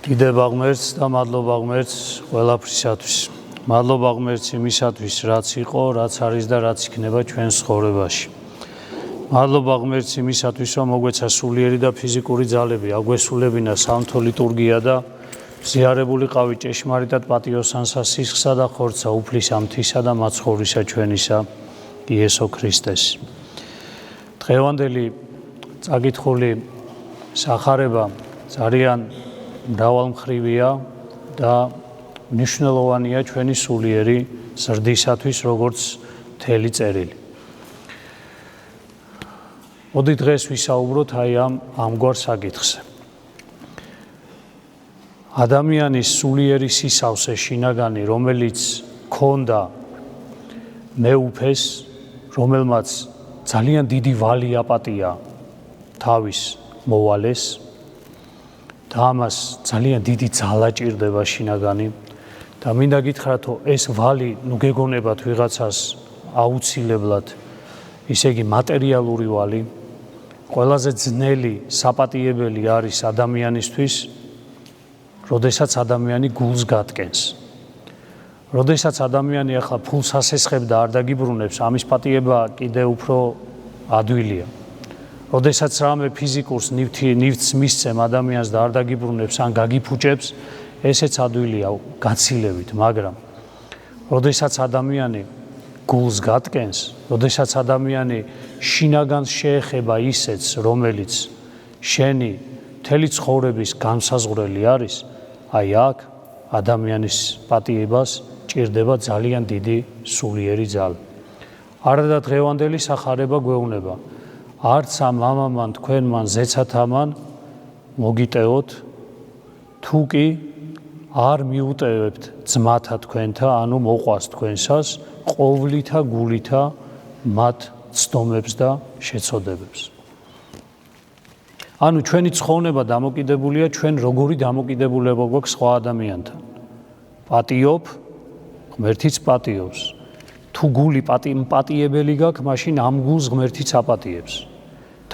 კიდევ აღმერთს და მადლობა აღმერთს ყველაფრისათვის. მადლობა აღმერთს იმისათვის, რაც იყო, რაც არის და რაც იქნება ჩვენ ცხოვრებაში. მადლობა აღმერთს იმისათვის, რომ მოგვეცა სულიერი და ფიზიკური ძალები, აგვესულებინა სამთო ლიტურგია და ზიარებული ყავით ჭეშმარიტად პატიოსანსა, სისხლსა და ხორცსა, უფლისა, მთისა და მაცხოვრისა ჩვენისა იესო ქრისტეს. დღევანდელი წაკითხული სახარება ძალიან მრავალმხრივია და მნიშვნელოვანია ჩვენი სულიერი ზრდისათვის, როგორც მთელი წერილი. მოდი დღეს ვისაუბროთ აი ამგვარ საკითხზე. ადამიანის სულიერი სისავსე შინაგანი, რომელიც ქონდა მეუფეს, რომელმაც ძალიან დიდი ვალი აპატია თავის მოვალეს და ამას ძალიან დიდი ძალა ჭირდება შინაგანი და მინდა გითხრათ, რომ ეს ვალი ნუ გეგონებათ ვიღაცას აუცილებლად, ისე იგი მატერიალური ვალი, ყველაზე ძნელი საპატიებელი არის ადამიანისთვის, როდესაც ადამიანი გულს გატკენს. როდესაც ადამიანი ახლა ფულს ასესხებ და არ დაგიბრუნებს, ამის პატიება კიდევ უფრო ადვილია. როდესაც რამე ფიზიკურს ნივთს მისცემ ადამიანს და არ დაგიბრუნებს ან გაგიფუჭებს, ესეც ადვილია გაცილებით, მაგრამ როდესაც ადამიანი გულს გატკენს, როდესაც ადამიანი შინაგანს შეეხება ისეთს, რომელიც შენი მთელი ცხოვრების განსაზღვრელი არის, აი აქ ადამიანის პატიებას ჭირდება ძალიან დიდი სულიერი ძალა. არადა დღევანდელი სახარება გვეუბნება, არც ამ მამამან თქვენმან ზეცათამან მოგიტევოთ, თუ კი არ მიუტევებთ ძმათა თქვენთა, ანუ მოყვას თქვენსას, ყოვლითა გულითა მათ ცდომებს და შეცოდებებს. ანუ ჩვენი ცხონება დამოკიდებულია ჩვენ როგორი დამოკიდებულება გვაქვს სხვა ადამიანთან. პატიობ, ღმერთიც პატიობს. თუ გული პატიებელი გაქვს, მაშინ ამ გულს ღმერთიც აპატიებს.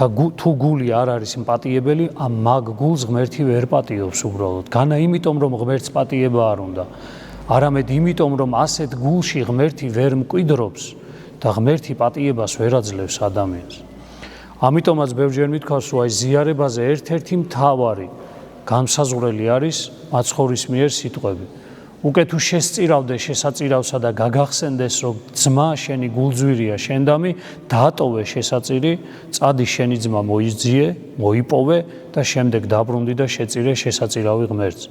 თუ გული არ არის პატიებელი, ამ მაგ გულს ღმერთი ვერ პატიობს უბრალოდ. განა იმიტომ, რომ ღმერთს პატიება არ უნდა, არამედ იმიტომ, რომ ასეთ გულში ღმერთი ვერ მკვიდრობს და ღმერთი პატიებას ვერ აძლევს ადამიანს. ამიტომაც ბევრჯერ მithქვას, რომ აი ზიარებაზე ერთ-ერთი მთავარი განსაზღვრელი არის მაცხოვრის მიერ სიტყვები. უკვე თუ შესწირავდე შესაწირავსა და გაგახსენდეს, რომ ძმა შენი გულძვირია, შენდამი, დაატოვე შესაწირი, წადი შენი ძმა მოიძიე, მოიპოვე და შემდეგ დაბრუნდი და შეწირე შესაწირავი ღმერთს.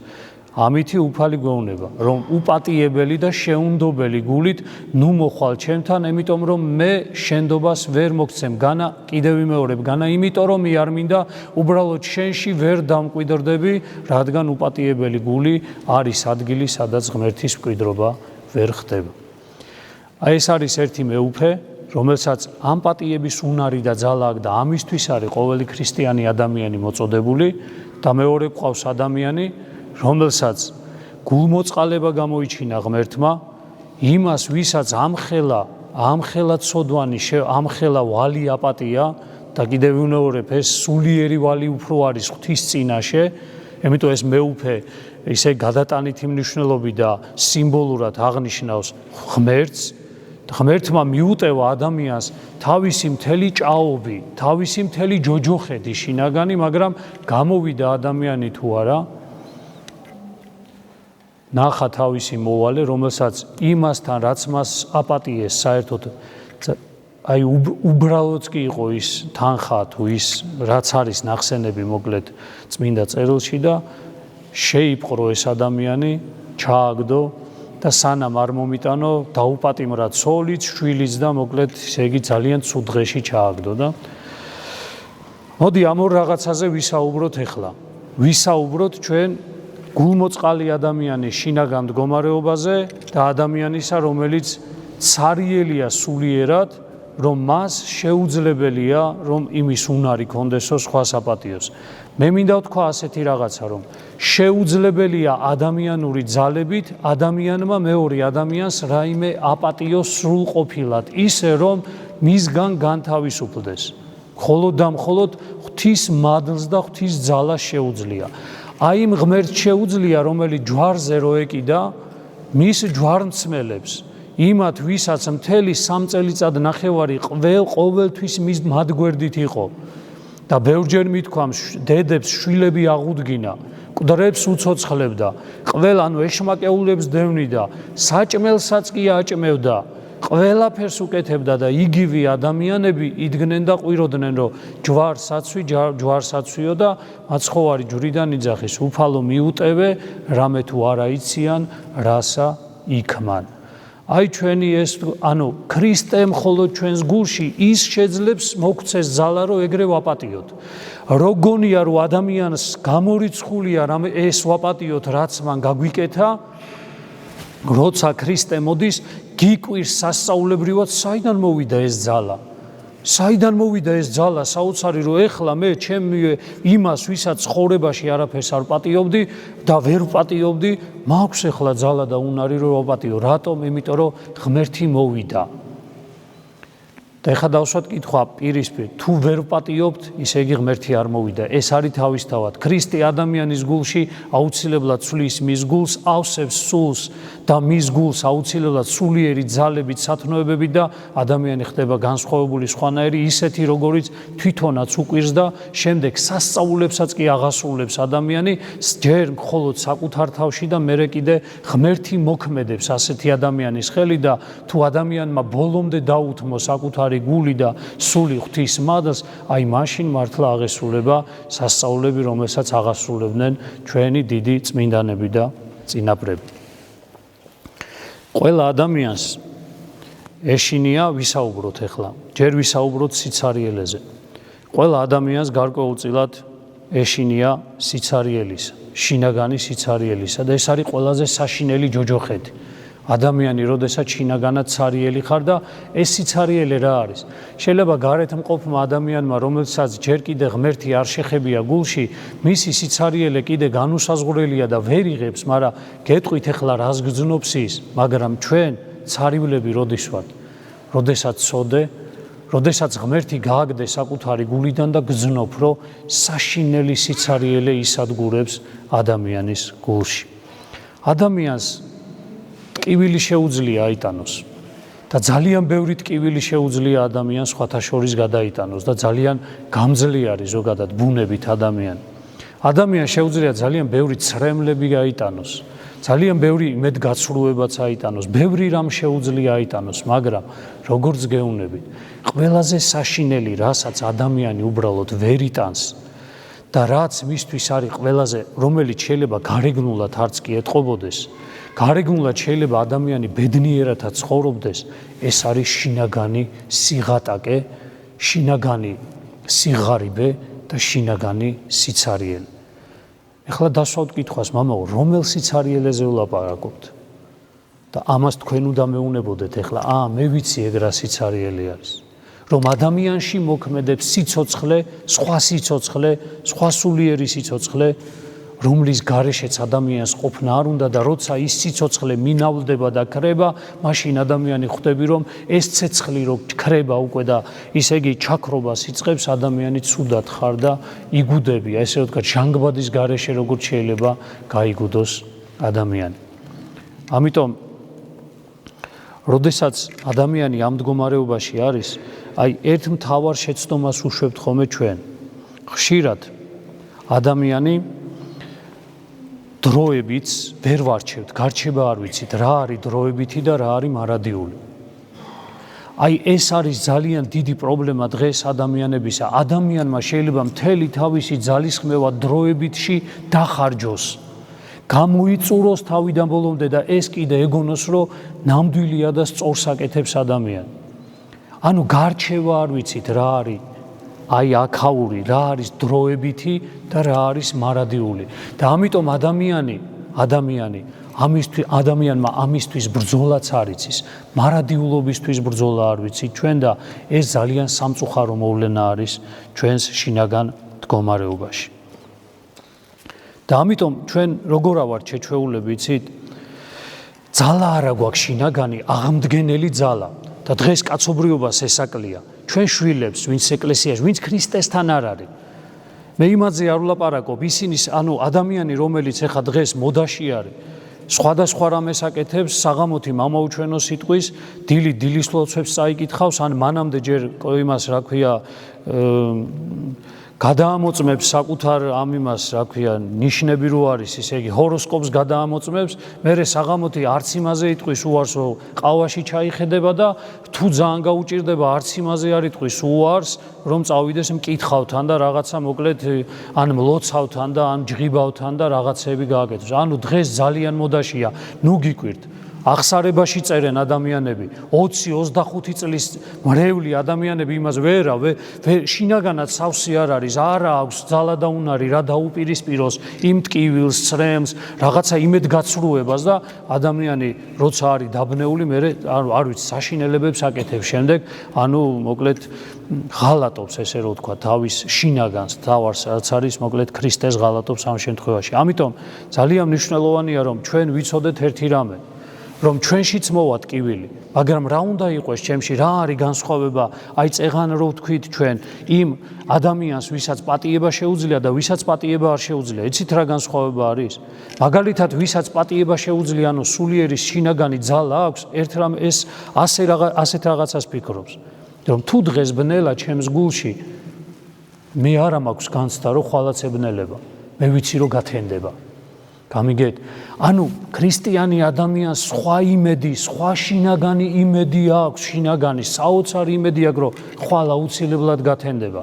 ამითი უფალი გვეუბნება, რომ უპატიებელი და შეუნდობელი გულით ნუ მოხვალ ჩემთან, იმიტომ რომ მე შენდობას ვერ მოგცემ, განა კიდევ ვიმეორებ, განა იმიტომ რომ არ მინდა უბრალოდ შენში ვერ დამკვიდრდები, რადგან უპატიებელი გული არის ადგილი, სადაც ღმერთის მკვიდრობა ვერ ხდება. აი ეს არის ერთი მეუფე, რომელსაც ამ პატიების უნარი და ძალა აქვს და ამისთვის არის ყოველი ქრისტიანი ადამიანი მოწოდებული და მეორე ყავს ადამიანი, რომელსაც გულმოწყალება გამოიჩინა ღმერთმა, იმას, ვისაც ამხელა ცოდვანი, ამხელა ვალი აპატია და კიდევ ვიმეორებ, ეს სულიერი ვალი უფრო არის ღვთის წინაშე, იმიტომ ეს მეუფე ისე გადატანითი მნიშვნელობით და სიმბოლურად აღნიშნავს ღმერთს. ღმერთმა მიუტევა ადამიანს თავისი მთელი ჭაობი, თავისი მთელი ჯოჯოხეთი შინაგანი, მაგრამ გამოვიდა ადამიანი თუ არა, ნახა თავისი მოვალე, რომელსაც იმასთან, რაც მას აპატიეს საერთოდ, აი უბრალოდ კი იყო ის თანხა თუ ის, რაც არის ნახსენები მოკლედ წმინდა წერილში და შეიპყრო ეს ადამიანი, ჩააგდო და სანამ არ მომიტანო, დაუპატიმრა ცოლიც, შვილიც და მოკლედ ესე იგი ძალიან ცუდ დღეში ჩააგდო და მოდი ამ ორ რაღაცაზე ვისაუბროთ ახლა. ვისაუბროთ ჩვენ გულმოწყალი ადამიანის შინაგან მდგომარეობაზე და ადამიანისა, რომელიც ცარიელია სულიერად, რომ მას შეუძლებელია, რომ იმის უნარი კონდესო სხვა საპატიოს. მე მინდა ვთქვა ასეთი რაღაცა, რომ შეუძლებელია ადამიანური ძალებით ადამიანმა მეორე ადამიანს რაიმე აპატიოს სრულყოფილად, ისე რომ მისგან განთავისუფლდეს. მხოლოდ და მხოლოდ ღვთის მადლს და ღვთის ძალას შეუძლია. აი იმ ღმერთს შეუძლია, რომელიც ჯვარზე რო ეკიდა მის ჯვარმცმელებს, იმათ ვისაც მთელი 3 წელიწად ნახევარი ყოველთვის მის მადგვერდით იყო და ბევრჯერ მithქვამს დედებს შვილები აღუდგინა, მკვდრებს უცოცხლებდა, ყველანუ ეშმაკეულებს დევნიდა, საჭმელსაც კი აჭმევდა, ყველაფერს უკეთებდა და იგივე ადამიანები იდგნენ და ყვიროდნენ, რომ ჯვარსაცვიო და მაცხოვარი ჯვრიდან იძახის, უფალო მიუტევე, რამე თუ არა იციან, რასა იქმან. აი ჩვენი ეს, ქრისტე მხოლოდ ჩვენს გულში ის შეძლებს მოგვცეს ძალა, რომ ეგრე ვაპატიოთ. როგორია, რომ ადამიანს გამორიცხულია ეს ვაპატიოთ, რაც მან გაგვიკეთა, როცა ქრისტე მოდის, გიკვირს სასწაულებრივად, საიდან მოვიდა ეს ძალა? საიდან მოვიდა ეს ძალა საოცარი, რომ ეხლა მე ჩემი იმას, ვისაც ცხოვრებაში არაფერს არ პატიობდი და ვერ პატიობდი, მაქვს ეხლა ძალა და უნარი რომ ვაპატიო. რატომ? იმიტომ რომ ღმერთი მოვიდა. და ეხლა დავსვათ კითხვა პირისპირ, თუ ვერ პატიობთ, ისე იგი ღმერთი არ მოვიდა. ეს არის თავისთავად. ქრისტე ადამიანის გულში აუცილებლად ცვლის მის გულს, ავსებს სულს და მის გულს აუცილებლად სულიერი ძალებით, სათნოებებით და ადამიანი ხდება განსხვავებული სხვანაირი, ისეთი როგორიც თვითონაც უკვირს და შემდეგ სასწაულებსაც კი აღასრულებს ადამიანი, ჯერ მხოლოდ საკუთარ თავში და მერე კიდე ღმერთი მოქმედებს ასეთი ადამიანის ხელი და თუ ადამიანმა ბოლომდე დაუთმო საკუთარ გული და სული ღვთის მადლს, აი მაშინ მართლა აღესრულება სასწაულები, რომელსაც აღასრულებდნენ ჩვენი დიდი წმინდანები და წინაპრები. ყველა ადამიანს ეშინია ვისაუბროთ ეხლა, ჯერ ვისაუბროთ სიცარიელეზე. ყველა ადამიანს გარკვეულწილად ეშინია სიცარიელისა, შინაგანი სიცარიელისა და ეს არის ყველაზე საშინელი ჯოჯოხეთი. ადამიანი, როდესაც შინაგანად ცარიელი ხარ და ეს სიცარიელე რა არის? შეიძლება გარეთ მყოფმა ადამიანმა, რომელსაც ჯერ კიდე ღმერთი არ შეხებია გულში, მისი სიცარიელე კიდე განუსაზღვრელია და ვერ იღებს, მაგრამ გეტყვით ეხლა რას გძნობს ის, მაგრამ ჩვენ ცარივლები როდის ვართ? როდესაც ცოდე, როდესაც ღმერთი გააგდე საკუთარი გულიდან და გძნობ, რომ საშინელი სიცარიელე ისადგურებს ადამიანის გულში. ადამიანს ტკივილი შეუძლია აიტანოს და ძალიან ბევრი ტკივილი შეუძლია ადამიანს სხვათა შორის გადაიტანოს და ძალიან გამძლეარი ზოგადად ბუნებით ადამიანი. ადამიანს შეუძლია ძალიან ბევრი ცრემლები აიტანოს, ძალიან ბევრი იმედგაცრუებაც აიტანოს, ბევრი რამ შეუძლია აიტანოს, მაგრამ როგორც გეუბნებით, ყველაზე საშინელი, რასაც ადამიანი უბრალოდ ვერ იტანს და რაც მისთვის არის ყველაზე, რომელიც შეიძლება გარეგნულად არც კი ეტყობოდეს, გარეგნულად შეიძლება ადამიანი ბედნიერათაც ცხოვრობდეს, ეს არის შინაგანი სიღატაკე, შინაგანი სიღარიბე და შინაგანი სიცარიელე. ეხლა დასვავთ კითხვას, მამაო, რომელ სიცარიელეზე ვლაპარაკობთ? და ამას თქვენ უნდა მეუნებოდეთ ეხლა, მე ვიცი ეგ რა სიცარიელე არის. რომ ადამიანში მოქმედებს სიცოცხლე, სხვა სულიერი სიცოცხლე, რომლის გარეშეც ადამიანს ყოფნა არ უნდა და როცა ის სიცოცხლე მინავლდება და ქრება, მაშინ ადამიანი ხვდები, რომ ეს ცეცხლი რო ქრება უკვე და ისე იგი ჩაქრობას იწყებს, ადამიანი ცუდად ხარ და იგუდებია, ესე ვთქვათ, ჟანგბადის გარეშე როგორც შეიძლება გაიგუდოს ადამიანი. ამიტომ როდესაც ადამიანი ამ მდგომარეობაში არის, აი ერთ მთავარ შეცდომას უშვებთ ხოლმე ჩვენ. ხშირად ადამიანი დროებიც ვერ ვარჩევთ, გარჩება არ ვიცით, რა არის დროებითი და რა არის მარადიული. აი ეს არის ძალიან დიდი პრობლემა დღეს ადამიანებისა. ადამიანმა შეიძლება მთელი თავისი ძალისხმევა დროებითში დახარჯოს, გამოიწუროს თავიდან ბოლომდე და ეს კიდე ეგონოს, რომ ნამდვილია და სწორს აკეთებს ადამიანი. ანუ გარჩევა არ ვიცით, რა არის აი აქაური, რა არის დროებითი და რა არის მარადიული. და ამიტომ ადამიანმა ამისთვის ბრძოლაც არ იცის, მარადილობისთვის ბრძოლა არ ვიცით ჩვენ და ეს ძალიან სამწუხარო მოვლენა არის ჩვენს შინაგან მდგომარეობაში. და ამიტომ ჩვენ როგორ ვართ შეჩვეულები, იცით? ძალა არა გვაქვს შინაგანი, აღმდგენელი ძალა. და დღეს კაცობრიობას ესაკლია ჩვენ შვილებს, ვინც ეკლესიაში, ვინც ქრისტესთან არ არის. მე იმაზე არ ვლაპარაკობ, ისინი ადამიანი, რომელიც ეხა დღეს მოდაში არის, სხვადასხვა რამეს აკეთებს, საღამოთი მამაუჩვენო სიტყვის, დილის ლოცვებს წაიკითხავს, ან მანამდე ჯერ იმას, რა ქვია, გადაამოწმებს საკუთარ ამიმას, რა ქვია, ნიშნები რო არის, ისე იგი ჰოროსკოპს გადაამოწმებს, მერე საღამოთი არც იმაზე იტყვის უარს, რომ ყავაში ჩაიხედება და თუ ძალიან გაუჭირდება, არც იმაზე არ იტყვის უარს, რომ წავიდეს მკითხავთან და რაღაცა მოკლედ ან მლოცავთან და ან ჯღიბავთან და რაღაცები გააკეთოს. ანუ დღეს ძალიან მოდაშია, ნუ გიკვირთ. აღსარებაში წერენ ადამიანები 20-25 წლის მრევლი ადამიანები იმას შინაგანად სავსე არ არის, არა აქვს ძალა და უნარი რა დაუპირისპიროს იმ ტკივილს, ცრემს, რაღაცა იმედგაცრუებას და ადამიანი როცა არის დაბნეული, მე არ ვიცი, საშინელებებს აკეთებს შემდეგ, ანუ მოკლედ ღალატობს, ესე რომ ვთქვა, თავის შინაგანს, თავარს, რაც არის მოკლედ ქრისტეს ღალატობს ამ შემთხვევაში. ამიტომ ძალიან მნიშვნელოვანია, რომ ჩვენ ვიცოდეთ ერთი რამე, რომ ჩვენშიც მოვა ტკივილი, მაგრამ რა უნდა იყოს ჩემში, რა არის განსხვავება, აი წეღან რო ვთქვით ჩვენ იმ ადამიანს, ვისაც პატიება შეუძლია და ვისაც პატიება არ შეუძლია, იცით რა განსხვავება არის? მაგალითად, ვისაც პატიება შეუძლია, ანუ სულიერი შინაგანი ძალა აქვს, ერთ რამ ეს ასეთ რაღაცას ფიქრობს, რომ თუ დღეს ბნელა ჩემს გულში, მე არა მაქვს განცდა, რომ ხვალაც ებნელება, მე ვიცი რომ გათენდება. გამიგეთ? ანუ ქრისტიანი ადამიანს სხვა იმედი, სხვა შინაგანი იმედი აქვს, შინაგანი საოცარი იმედი აქვს, რომ ხვალ აუცილებლად გათენდება.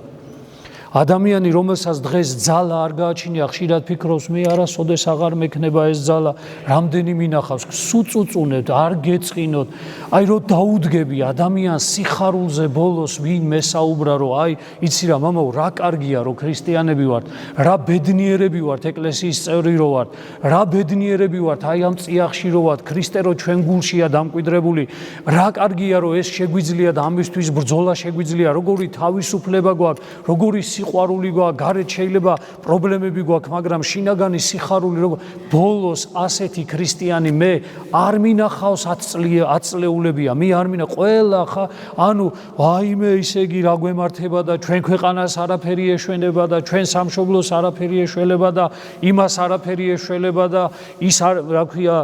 ადამიანი, რომელსაც დღეს ძალა არ გააჩნია, ხშირად ფიქრობს, მე არასოდეს აღარ მექნება ეს ძალა, რამდენი მინახავს, სუწუწუნებთ, არ გეწყინოთ. აი რომ დაუდგები ადამიანს სიხარულზე ბოლოს ვინ მესაუბრა, რომ აი, იცი რა, მამაო, რა კარგია, რომ ქრისტიანები ვართ, რა ბედნიერები ვართ, ეკლესიის წევრი რო ვართ, რა ბედნიერები ვართ, აი ამ წიაღში რო ვართ, ქრისტე რო ჩვენ გულშია დამკვიდრებული, რა კარგია, რომ ეს შეგვიძლია და ამისთვის ბრძოლა შეგვიძლია, როგორი თავისუფლება გვაქვს, როგორი სიყვარული გვაქვს, გარეთ შეიძლება პრობლემები გვაქვს, მაგრამ შინაგანი სიხარული ბოლოს ასეთი ქრისტიანი მე არ მინახავს 10 წლეულებია, მე არ მინა ყველა ანუ ვაიმე ისე იგი რა გვემართება და ჩვენ ქვეყანას არაფერი ეშვენება და ჩვენ სამშობლოს არაფერი ეშველება და იმას არაფერი ეშველება და ის რა ქვია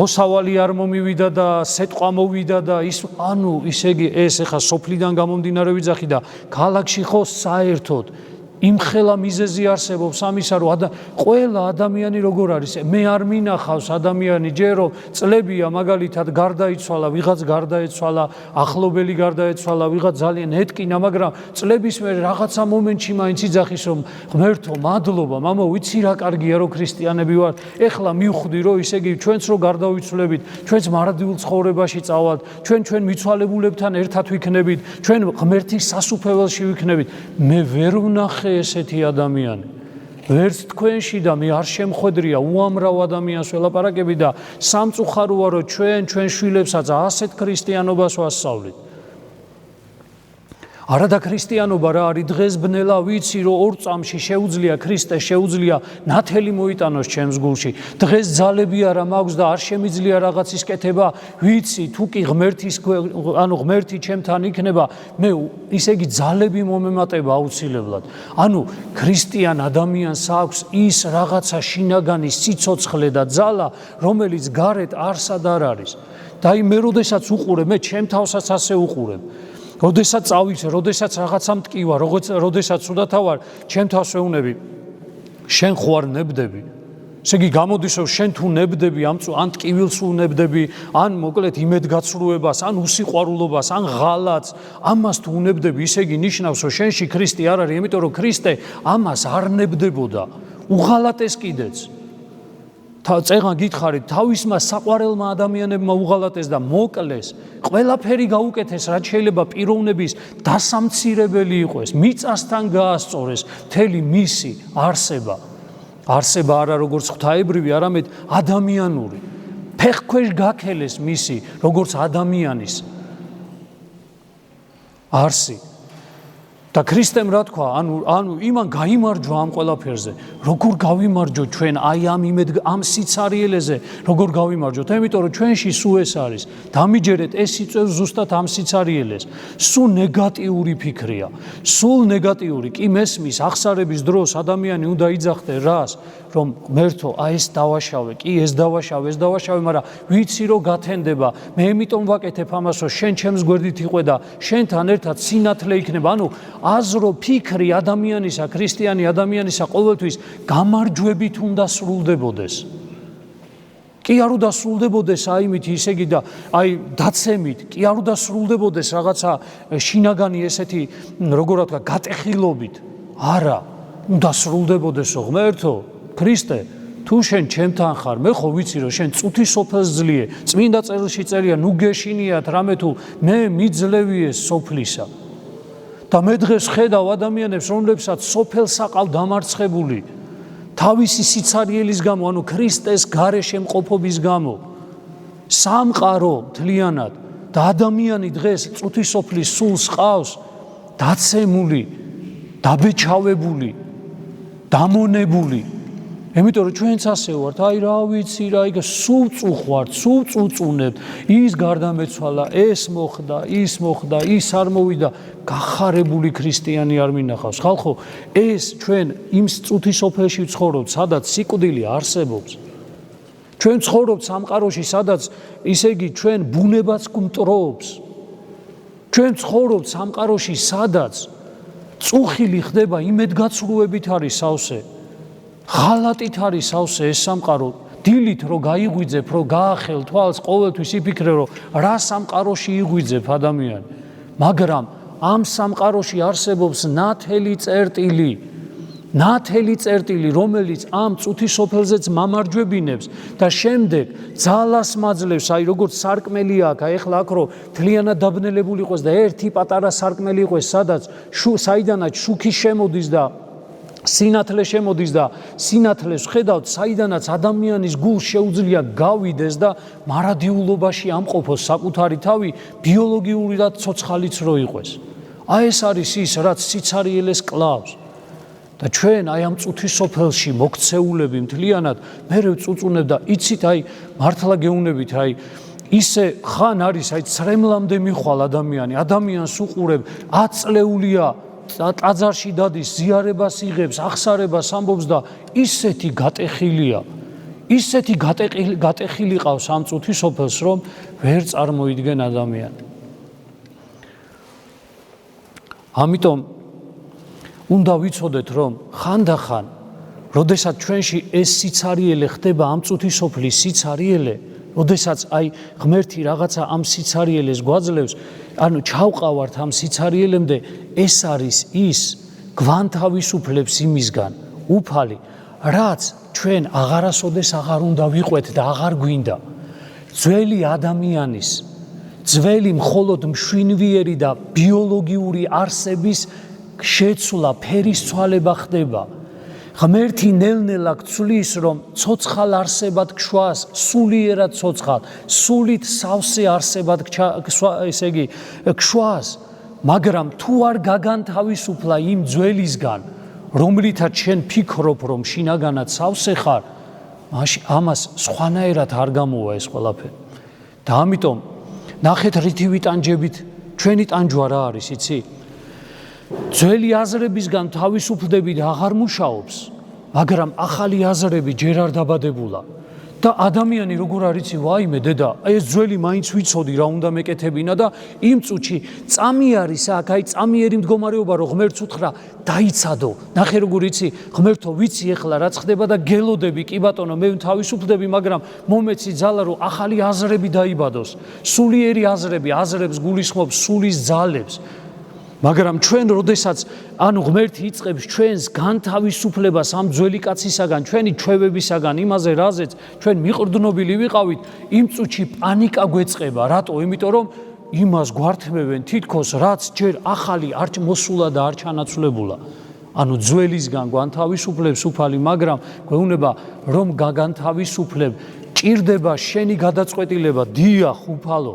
მოსავალი არ მომივიდა და სეტყვა მოვიდა და ის ანუ ისე იგი ეს ეხა სოფლიდან გამომდინარე ვიძახი და ქალაქში ხო საერთოდ იმხელა მიზეზი არსებობს ამისა, რომ ყველა ადამიანი როგორ არის, მე არ მინახავს ადამიანი, ჯერ რომ წლებია მაგალითად გარდაიცვალა, ვიღაც გარდაეცვალა, ახლობელი გარდაეცვალა, ვიღაც ძალიან ეთკინა, მაგრამ წლების მერე რაღაცა მომენტში მაინც იძახის, რომ ღმერთო, მადლობა, მამა, ვიცი რა კარგია, რომ ქრისტიანები ვართ, ეხლა მივხვდი, რომ ისე იგი ჩვენც რო გარდავიცვლებით, ჩვენც მარადიულ ცხოვრებაში წავალთ, ჩვენ მიცვალებულებთან ერთად ვიქნებით, ჩვენ ღმერთის სასუფეველში ვიქნებით, მე ვერ ვნახე ესეთი ადამიანი. ვერც თქვენში და მე არ შემხვედრია უამრავ ადამიანს ველაპარაკები და სამწუხაროა რომ ჩვენ შვილებსაც ასეთ ქრისტიანობას ვასწავლით. არადა ქრისტიანობა რა არის დღეს ბნელა ვიცი რომ ორ წამში შეუძლია ქრისტე შეუძლია ნათელი მოიტანოს ჩემს გულში. დღეს ძალები არა მაქვს და არ შემიძლია რაღაცის კეთება, ვიცი თუ კი ღმერთი ჩემთან იქნება, მე ისე იგი ძალები მომემატება აუცილებლად. ანუ ქრისტიან ადამიანს აქვს ის რაღაცა შინაგანი სიცოცხლე და ძალა, რომელიც გარეთ არსად არ არის. და აი მე როდესაც უყურებ, მე ჩემ თავსაც ასე უყურებ. როდესაც წავიცე, როდესაც რაღაცა მტკივა, როდესაც უდათა ვარ, ჩემ თავს ვეუბნები, შენ ხო არ ნებდები. ესე იგი გამოდის, რომ შენ თუ ნებდები, ან ტკივილს უნებდები, ან მოკლედ იმედგაცრუებას, ან უსიყვარულობას, ან ღალატს, ამას თუ უნებდები, ისე იგი ნიშნავს, რომ შენში ქრისტე არ არის, იმიტომ რომ ქრისტე ამას არ ნებდებოდა. უღალატეს კიდეც. წეღან გითხარით, თავისმა საყვარელმა ადამიანებმა უღალატეს და მოკლეს, ყველაფერი გაუკეთეს, რაც შეიძლება პიროვნების დასამცირებელი იყოს, მიწასთან გაასწორეს მთელი მისი არსება. არსება არა როგორც ღვთაებრივი, არამედ ადამიანური. ფეხქვეშ გაქელეს მისი, როგორც ადამიანის არსი. და ქრისტემ რა თქვა, ანუ იმან გაიმარჯვა ამ ყველაფერზე. როგორ გავიმარჯვოთ ჩვენ აი ამ სიცარიელეზე, როგორ გავიმარჯვოთ? იმიტომ რომ ჩვენში სულ ეს არის. დამიჯერეთ, ეს იწევს ზუსტად ამ სიცარიელეს. სულ ნეგატიური ფიქრია. სულ ნეგატიური. კი მესმის აღსარების დროს ადამიანი უნდა იძახდე რას, რომ ღმერთო, აი ეს დავაშავე, კი ეს დავაშავე, მაგრამ ვიცი რომ გათენდება. მე იმიტომ ვაკეთებ ამას, რომ შენ ჩემს გვერდით იყვე და შენთან ერთად სინათლე იქნება. ანუ აზრო ფიქრი ადამიანისა, ქრისტიანი ადამიანისა ყოველთვის გამარჯვებით უნდა სრულდებოდეს. კი არ უნდა სრულდებოდეს აიმით ისე იგი და აი დაცემით, კი არ უნდა სრულდებოდეს რაღაცა შინაგანი ესეთი, როგორ ვთქვა, გატეხილობით. არა, უნდა სრულდებოდესო ღმერთო, ქრისტე, თუ შენ ჩემთან ხარ, მე ხო ვიცი რომ შენ წუთი სოფელს ძლიე, წმინდა წერილში წერია, ნუ გეშინიათ რამე თუ მე მიძლევიე სოფლისა. და მე დღეს ხედავ ადამიანებს, რომლებსაც სოფელს აყავ დამარცხებული, თავისი სიცარიელის გამო, ანუ ქრისტეს გარეშე მყოფობის გამო, სამყარო მთლიანად და ადამიანი დღეს წუთი სოფლის სულს ყავს, დაცემული, დაბეჭავებული, დამონებული. Იმიტომ რომ ჩვენც ასე ვართ, აი რა ვიცი რა, იქ სულ წუხვართ, სულ წუწუნებთ, ის გარდამეცვალა, ეს მოხდა, ის არ მოვიდა, გახარებული ქრისტიანი არ მინახავს. ხალხო, ეს ჩვენ იმ წუთის სოფელში ვცხოვრობთ, სადაც სიკვდილი არსებობს. ჩვენ ვცხოვრობთ სამყაროში, სადაც ისე იგი ჩვენ ბუნებაც გმტრობს. ჩვენ ვცხოვრობთ სამყაროში, სადაც წუხილი ხდება იმედგაცრუებით არის სავსე. ღალატით არის სავსე ეს სამყარო, დილით რო გაიღვიძებ, რო გაახელ თვალს, ყოველთვის იფიქრე, რომ რა სამყაროში იღვიძებ ადამიანი. მაგრამ ამ სამყაროში არსებობს ნათელი წერტილი, რომელიც ამ წუთის სოფელზეც მამარჯვებინებს და შემდეგ ძალას მაძლევს, აი როგორც სარკმელი აქვს, აი ახლა აქ რო თლიანად დაბნელებული იყოს და ერთი პატარა სარკმელი იყოს, საიდანაც შუქი შემოდის და სინათლე შემოდის და სინათლეს ხედავთ, საიდანაც ადამიანის გულს შეუძლია გავიდეს და მარადიულობაში ამყოფოს საკუთარი თავი, ბიოლოგიური და ცოცხალიც რო იყოს. აი ეს არის ის, რაც სიცარიელეს კლავს. და ჩვენ აი ამ წუთის სოფელში მოქცეულები მთლიანად მერე წუწუნებ და იცით, აი მართლა გეუნებით, აი ისე ხან არის, აი ცრემლამდე მიხვალ ადამიანს უყურებ, აწლეულია, ტაძარში დადის, ზიარებას იღებს, ახსარებას ამბობს და ისეთი გატეხილია, ისეთი გატეხილი ყავს ამ წუთის სოფელს, რომ ვერ წარმოიდგენ ადამიანი. ამიტომ უნდა ვიცოდეთ, რომ ხანდახან, როდესაც ჩვენში ეს სიცარიელე ხდება, ამ წუთის სოფლის სიცარიელე, როდესაც აი ღმერთი რაღაცა ამ სიცარიელეს გვაძლევს, ანუ ჩავყავართ ამ სიცარიელემდე, ეს არის ის გვანთავისუფლებს იმისგან, უფალი, რაც ჩვენ აღარასოდეს აღარ უნდა ვიყვეთ და აღარ გვინდა. ძველი ადამიანის, ძველი მხოლოდ მშვინვიერი და ბიოლოგიური არსების შეცვლა, ფერისცვალება ხდება. ღმერთი ნელ-ნელა გცვლის, რომ ცოცხალ არსებად გშვას, სულიერად ცოცხალ, სულით სავსე არსებად გშვას, მაგრამ თუ არ გაგანთავისუფლა იმ ძველისგან, რომლითაც შენ ფიქრობ, რომ შინაგანად სავსე ხარ, ამას სხვანაირად არ გამოვა ეს ყველაფერი. და ამიტომ ნახეთ რითი ვიტანჯებით, ჩვენი ტანჯვა რა არის, იცი? ძველი აზრებისგან თავისუფლდები და აღარ მუშაობს, მაგრამ ახალი აზრები ჯერ არ დაბადებულა. და ადამიანი როგორ არის, ვაიმე დედა, ეს ძველი მაინც ვიცოდი რა უნდა მეკეთებინა და იმ წუთში წამი არის აქ, აი წამიერი მდგომარეობა, რომ ღმერთს უთხრა დაიცადო. ნახე როგორ იცი, ღმერთო, ვიცი ეხლა რაც ხდება და გელოდები, კი ბატონო, მე თავისუფლდები, მაგრამ მომეცი ძალა, რომ ახალი აზრები დაიბადოს. სულიერი აზრებს გულისხმობს სულის ძალებს. მაგრამ ჩვენ, როდესაც ანუ ღმერთი იწყებს ჩვენს განთავისუფლებას ამ ძველი კაცისაგან, ჩვენი ჩვევებისაგან, იმაზე, რაზეც ჩვენ მიყრდნობილი ვიყავით, იმ წუთში პანიკა გვეწყება. რატო? იმიტომ რომ იმას გვართმევენ თითქოს, რაც ჯერ ახალი არ მოსულა და არ ჩანაცვლებულა. ანუ ძველისგან განთავისუფლებს უფალი, მაგრამ გვეუბნება, რომ გაგანთავისუფლებ, ჭირდება შენი გადაწყვეტილება, დიახ, უფალო.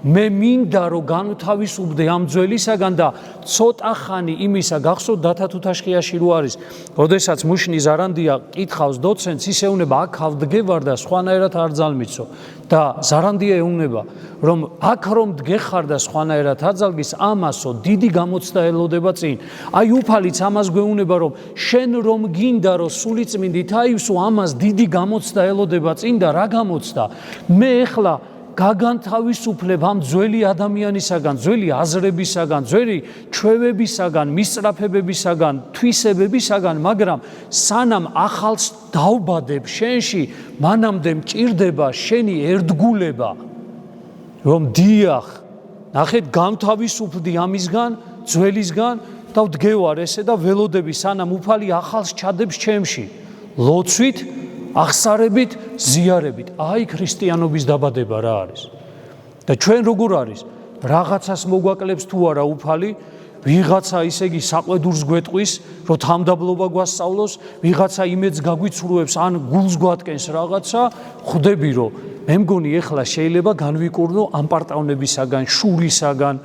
მე მინდა რომ განთავისუფლდე ამ ძველისაგან და ცოტა ხანი იმისა გახსოვთ დათა თუთაშხიაში რო არის, როდესაც მუშნი ზარანდია კითხავს დოცენტს, ის ეუბნება აქ ავდგევარ და სხვანაირად არ ძალმიცო და ზარანდია ეუბნება რომ აქ რომ დგეხარ და სხვანაირად არ ძალგის, ამასო დიდი გამოცდა ელოდება წინ. აი უფალიც ამას გვეუბნება რომ შენ რომ გინდა რომ სულიწმინდით აივსო, ამას დიდი გამოცდა ელოდება წინ და რა გამოცდა? მე ეხლა გაგანთავისუფლებ ამ ძველი ადამიანისაგან, ძველი აზრებისაგან, ძველი ჩვევებისაგან, მისწრაფებებისაგან, თვისებებისაგან, მაგრამ სანამ ახალს დავბადებ შენში, მანამდე მჭირდება შენი ერთგულება, რომ დიახ, ნახეთ, გამთავისუფლდი ამისგან, ძველისგან და ვდგევარ ესე და ველოდები სანამ უფალი ახალს ჩადებს ჩემში, ლოცვით, აღსარებით, ზიარებით. აი ქრისტიანობის დაბადება რა არის. და ჩვენ როგორ არის? რაღაცას მოგვაკლებს თუ არა უფალი, ვიღაცა ისე იგი საყვედურს გვეტყვის, რომ თამდაბლობა გვასწავლოს, ვიღაცა იმედს გაგვიცურვებს, ან გულს გვატკენს რაღაცა, ხვდები რომ მე მგონი ეხლა შეიძლება განვიკურნო ამ პარტავნებისაგან, შურისაგან,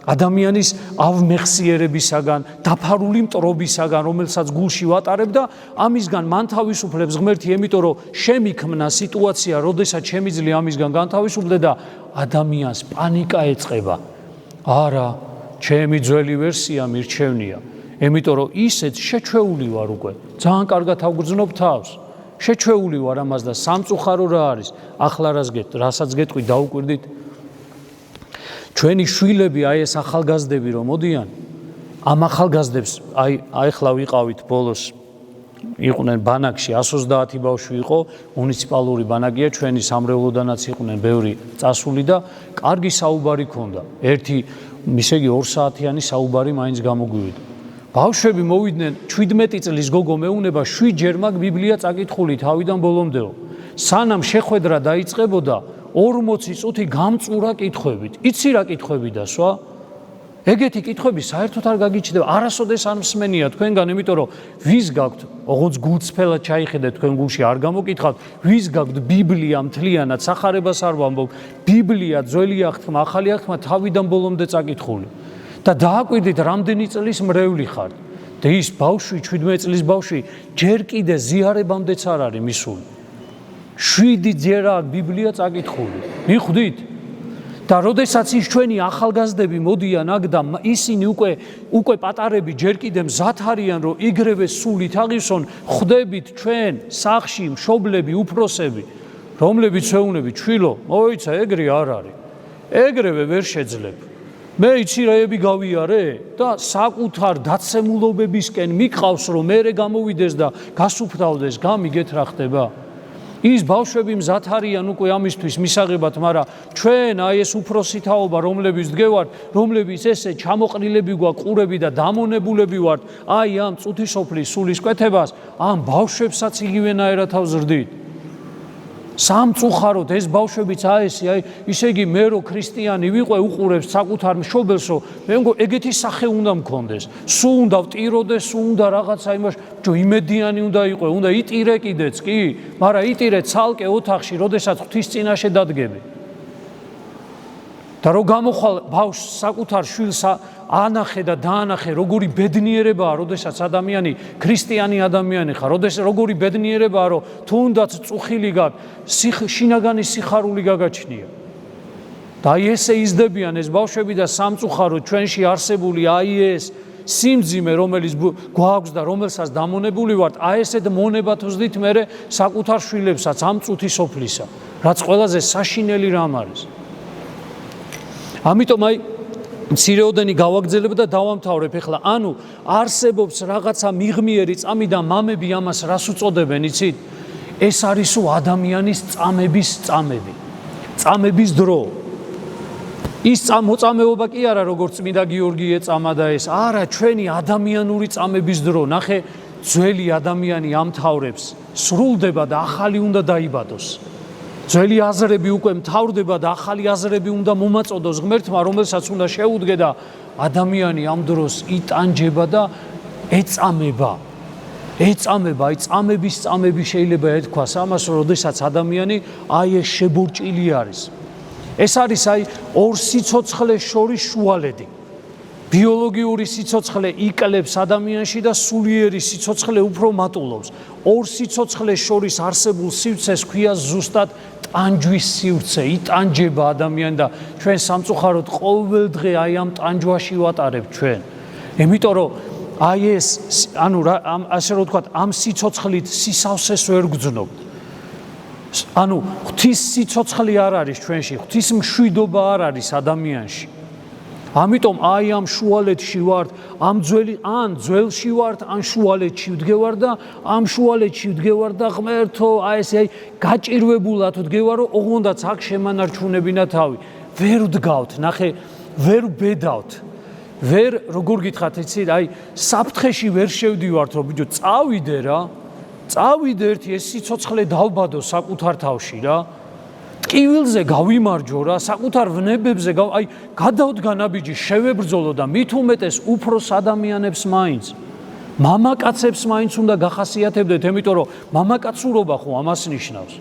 ადამიანის ავმეხსიერებისაგან, დაფარული მტრობისაგან, რომელსაც გულში ვატარებ და ამისგან მან თავისუფლებს ღმერთი, იმიტომ რომ შემიქმნა სიტუაცია, როდესაც შემიძლია ამისგან განთავისუფლდე და ადამიანს პანიკა ეწყება. არა, ჩემი ძველი ვერსია მირჩევნია, იმიტომ რომ ისეთ შეჩვეული ვარ უკვე, ძალიან კარგად ავგრძნობ თავს. შეჩვეული ვარ ამას და სამწუხარო რა არის? ახლა რასაც გეტყვი დაუკვირდით. ჩვენი შვილები, აი ეს ახალგაზრდები რომ მოდიან, ამ ახალგაზრდებს, აი ახლა ვიყავით ბოლოს, იყვნენ ბანაკში, 130 ბავშვი იყო, მუნიციპალური ბანაკია, ჩვენი სამრევლოდანაც იყვნენ ბევრი წასული და კარგი საუბარი ქონდა. ერთი, ისე იგი 2 საათიანი საუბარი მაინც გამოგვივიდა. ბავშვები მოვიდნენ 17 წლის გოგო მეუბნება 7 ჯერ მაგ ბიბლია წაკითხული თავიდან ბოლომდეო. სანამ შეხვედრა დაიწყებოდა 40 წუთი გამწურა კითხვებით. იცი რა კითხვები დასვა? ეგეთი კითხვები საერთოდ არ გაგიჩნდება, არასოდეს არ მსმენია თქვენგან, იმიტომ რომ ვის გაქვთ, ოღონდ გულწრფელად ჩაიხედეთ თქვენ გულში, არ გამოკითხავთ, ვის გაქვთ ბიბლია მთლიანად, სახარებას არ ვამბობ, ბიბლია, ძველი აღთქმა, ახალი აღთქმა თავიდან ბოლომდე წაკითხული. და დააკვირდით, რამდენი წლის მრევლი ხართ. და ის ბავშვი, 17 წლის ბავშვი, ჯერ კიდე ზიარებამდეც არ არის მისული. 7 ჯერა ბიბლია წაკითხული. მიხვდით? და როდესაც ის ჩვენი ახალგაზრდები მოდიან აქ და ისინი უკვე პატარები ჯერ კიდე მზად არიან, რომ იგრევე სულით აღივსონ, ხვდებით ჩვენ სახლში მშობლები, უფროსები, რომლებიც ვეუბნებით, ჩვილო, მოიცა, ეგრე არ არის. ეგრევე ვერ შეძლებ. მე იცი რაები გავიარე და საკუთარ დაცემულობებისკენ მიყავს, რომ მერე გამოვიდეს და გასუფთავდეს, გამიგეთ რა ხდება. ის ბავშვები მზად არიან უკვე ამისთვის მისაღებად, მაგრამ ჩვენ აი ეს უფროსი თაობა, რომლებიც დგევართ, რომლებიც ესე ჩამოყრილები გვაქვს, ყურები და დამონებულები ვართ, აი ამ წუთისოფლის სულისკვეთებას, ამ ბავშვებსაც იგივენაირად ავზრდით. სამწუხაროდ ეს ბავშვებიც აესი, აი ისე იგი მე რო ქრისტიანი ვიყო, უყურებს საკუთარ მშობელსო, მე მგონი ეგეთი სახე უნდა მქონდეს. სულ უნდა ვტიროდეს, სულ უნდა რაღაცა იმაში, იმედიანი უნდა იყო, უნდა იტირე კიდეც კი, მაგრამ იტირე ცალკე ოთახში, როდესაც ღვთის წინაშე დადგები. და რო გამოხვალ ბავშვს საკუთარ შვილს ანახე და დაანახე, როგორი ბედნიერებაა, როდესაც ადამიანი, ქრისტიანი ადამიანი ხარ, როგორი ბედნიერებაა, რომ თუნდაც წუხილი გაქვს, შინაგანი სიხარული გაგაჩნია. და აი ესე იზრდებიან ეს ბავშვები და სამწუხაროდ ჩვენში არსებული აი ეს სიმძიმე, რომელიც გვაქვს და რომელსაც დამონებული ვართ, აი ესეთ მონებათ ვზდით მე საკუთარ შვილებსაც ამ წუთის სოფლისა, რაც ყველაზე საშინელი რამ არის. ამიტომ აი მცირეოდენი გავაგრძელებ და დავამთავრებ ეხლა. ანუ არსებობს რაღაცა მიღმიერი წამი და მამები ამას რას უწოდებენ, იცით? ეს არისო ადამიანის წამების დრო. ის მოწამეობა კი არა, როგორც წმინდა გიორგი ეწამა და ეს, არა, ჩვენი ადამიანური წამების დრო. ნახე, ძველი ადამიანი ამთავრებს, სრულდება და ახალი უნდა დაიბადოს. ძველი აზრები უკვე მთავრდება და ახალი აზრები უნდა მომაწოდოს ღმერთმა, რომელსაც უნდა შეუდგე და ადამიანი ამ დროს იტანჯება და ეწამება. აი წამები შეიძლება ეთქვას ამას, როდესაც ადამიანი აი ეს შებორჭილი არის. ეს არის აი ორ სიცოცხლეს შორის შუალედი. ბიოლოგიური სიცოცხლე იკლებს ადამიანში და სულიერი სიცოცხლე უფრო მატულობს. ორ სიცოცხლეს შორის არსებულ სივრცეს ქვია ზუსტად ტანჯვის სივრცე. იტანჯება ადამიანი და ჩვენ სამწუხაროდ ყოველ დღე აი ამ ტანჯვაში ვატარებთ ჩვენ. იმიტომ რომ აი ეს ანუ ასე რომ ვთქვათ, ამ სიცოცხლით სისავსეს ვერ გძნობთ. ანუ ღვთის სიცოცხლე არ არის ჩვენში, ღვთის მშვიდობა არ არის ადამიანში. ამიტომ აი ამ შუალედში ვართ, ამ ძველში ვართ, ან შუალედში ვდგევარ და ამ შუალედში ვდგევარ და ღმერთო, აი ესე აი გაჭირვებულად ვდგევარ, რომ ოღონდაც აქ შემანარჩუნებინა თავი. ვერ ვდგავთ, ნახე, ვერ ვბედავთ. ვერ როგორ გითხრათ, იცით, აი საფრთხეში ვერ შევდივართ, რომ ბიჭო, წავიდე რა. წავიდე ერთი ეს სიცოცხლე დავბადო საკუთარ თავში რა. ტკივილზე გავიმარჯო რა, საკუთარ ვნებებზე აი გადავდგა ნაბიჯი, შევებრძოლო და მით უმეტეს უფროს ადამიანებს მაინც, მამაკაცებს მაინც უნდა გახასიათებდეთ, იმიტომ რომ მამაკაცურობა ხო ამას ნიშნავს.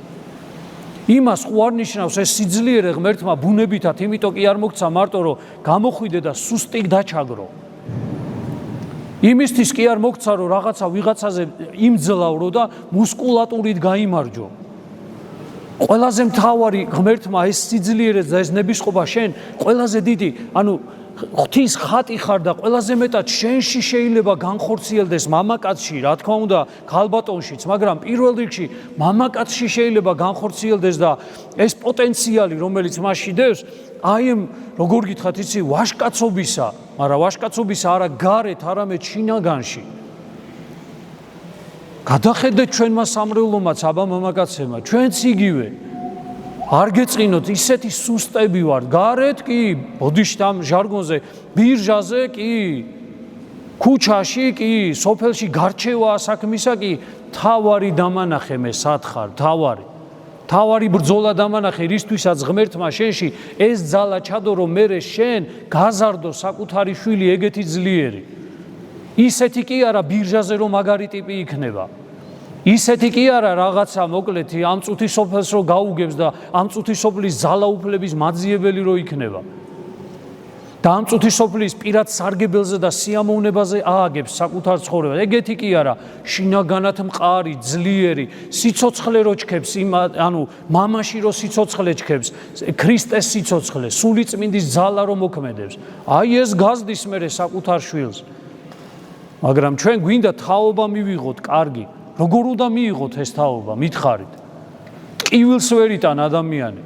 იმას ხო არ ნიშნავს ეს სიძლიერე ღმერთმა ბუნებითად, იმიტომ კი არ მოგცა მარტო რომ გამოხვიდე და სუსტი დაჩაგრო. იმისთვის კი არ მოგცა რომ რაღაცა ვიღაცაზე იმძლავრო და მუსკულატურით გაიმარჯო. ყველაზე მთავარი ღმერთმა ეს სიძლიერე და ეს ნებისყოფა შენ ყველაზე დიდი, ანუ ღვთის ხატი ხარ და ყველაზე მეტად შენში შეიძლება განხორციელდეს მამაკაცში, რა თქმა უნდა, ქალბატონშიც, მაგრამ პირველ რიგში მამაკაცში შეიძლება განხორციელდეს და ეს პოტენციალი, რომელიც მასში დევს, აი ამ როგორ გითხრათ, იცი, ვაჟკაცობისა, მაგრამ ვაჟკაცობისა არა გარეთ, არამედ შინაგანში. გადახედეთ ჩვენმა სამრევლომაც, აბა მამაკაცებმა, ჩვენც იგივე. არ გეწყინოთ, ისეთი სუსტები ვართ, გარეთ კი, ბოდიშთ ამ ჟარგონზე, ბირჟაზე კი, ქუჩაში კი, სოფელში გარჩევაა საქმისა კი, თავარი დამანახე მე სათხარ, თავარი ბრძოლა დამანახე, რისთვისაც ღმერთმა შენში ეს ძალა ჩადო, რომ მე შენ გაზარდო საკუთარი შვილი ეგეთი ძლიერი. ისეთი კი არა ბირჟაზე რომ მაგარი ტიპი იქნება. ისეთი კი არა რაღაცა მოკლეთი ამ წუთი სოფელს რო გაუგებს და ამ წუთი სოფლის ძალაუფლების მაძიებელი რო იქნება. და ამ წუთი სოფლის პირად სარგებელზე და სიამოვნებაზე ააგებს საკუთარ ცხოვრებას. ეგეთი კი არა, შინაგანად მყარი, ძლიერი, სიცოცხლე რო ჩქებს, ანუ მამაში რო სიცოცხლე ჩქებს, ქრისტეს სიცოცხლე, სული წმინდის ძალა რო მოქმედებს. აი ეს გაზდის მერე საკუთარ შვილს. მაგრამ ჩვენ გვინდა თაობა მივიღოთ კარგი. როგორ უნდა მიიღოთ ეს თაობა? მითხარით. ტკივილს ვერ იტან ადამიანი.